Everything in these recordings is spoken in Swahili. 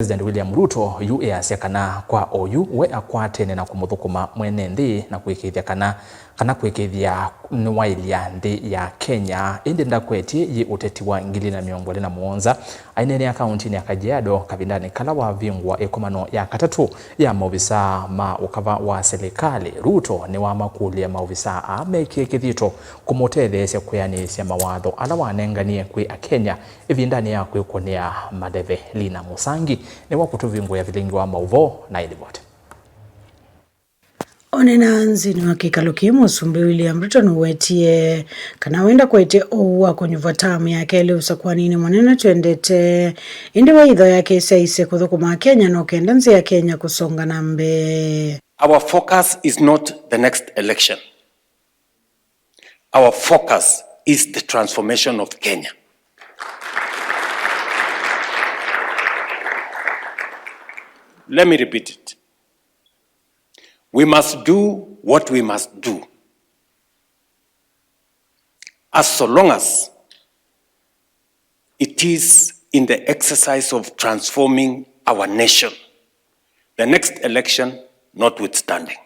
President William Ruto easya kana kwa oyu we akwatene na kumuthukuma mwenenthi na kuikiithya kana kuikiithya niwailya nthi ya Kenya indi ndakwetye yi uteti wa 2027 ainene ya kaunti ya Kajiado kabindani kala wa vingwa ekomano ya katatu ya maofisa ma ukava wa serikali. Ruto ni wa makuli ya maofisa amekiithito kumutethesya kuyanisya mawatho ala wanenganie kwi a Kenya ivindani ya kwikonia madeve Lina Musangi ni wakutuvingu ya vilingi wa mauvo na ilivote. Onena nzini wakikalo Musumbi William Ruto niwetye kana wenda kwete owa konyuva tamu yake ile Usakuani mwenenthi twendete indi waitho yake isaise kuthukuma Kenya no kenda nzi ya Kenya kusonga nambe. Our focus is not the next election. Our focus is the transformation of Kenya. Let me repeat it. We must do what we must do. As so long as it is in the exercise of transforming our nation, the next election notwithstanding.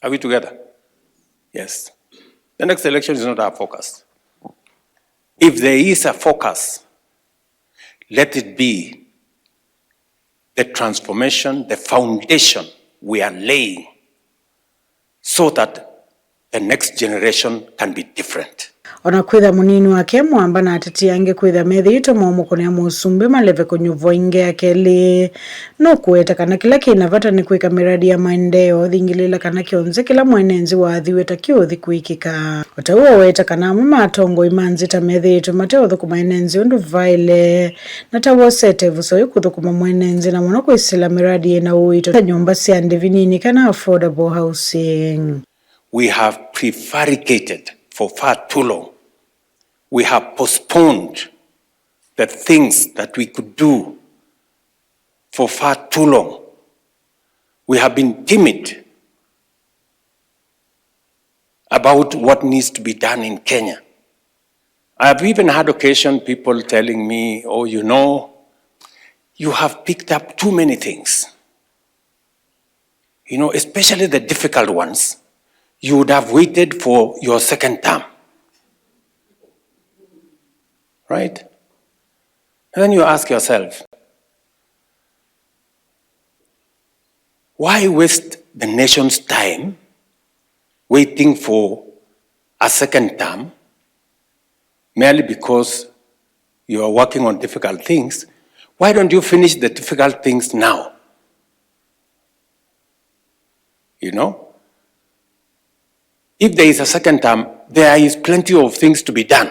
Are we together? Yes. The next election is not our focus. If there is a focus, let it be the transformation, the foundation we are laying so that the next generation can be different. Ona kwitha munini wake mwamba na ateti yange kwitha methito momoko ya Musumbi maleve kunyuvo inge akeli no kueta kana kila kinavata ni kuika miradi ya maendeleo thingilila kana kionze kila mwenenthi wathiwe takiothi kuikika otauwa weta kana mama atongo imanzita methito mateo thukuma enenthi undu vaile na tawo sete vuso yukuthukuma mwenenthi na mwana kuisila miradi ina uito nyumba cia ndivinini kana affordable housing. We have prevaricated for far too long. We have postponed the things that we could do for far too long. We have been timid about what needs to be done in Kenya. I have even had occasion people telling me, oh, you know, you have picked up too many things. You know, especially the difficult ones. You would have waited for your second term. Right? And then you ask yourself, why waste the nation's time waiting for a second term merely because you are working on difficult things? Why don't you finish the difficult things now? You know? If there is a second term, there is plenty of things to be done.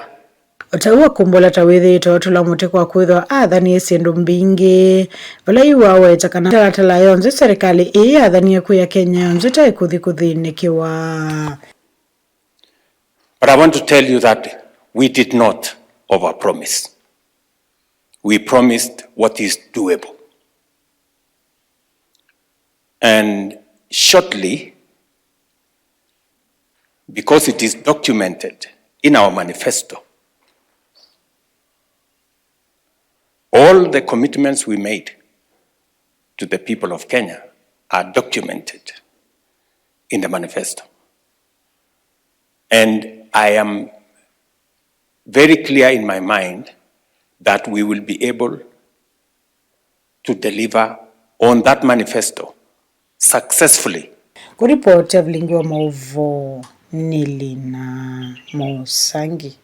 Otauwa kumbola tawithito tula muti kwa kwithwa athanie sindu mbingi vala iwaweta kana talatala yonze serikali athanie kuya Kenya yonze ta ikuthinikiwa. But I want to tell you that we did not overpromise. We promised what is doable. And shortly, because it is documented in our manifesto, all the commitments we made to the people of Kenya are documented in the manifesto. And I am very clear in my mind that we will be able to deliver on that manifesto successfully. Kuripoti ya vilingi wa mauvo ni Lina Musangi.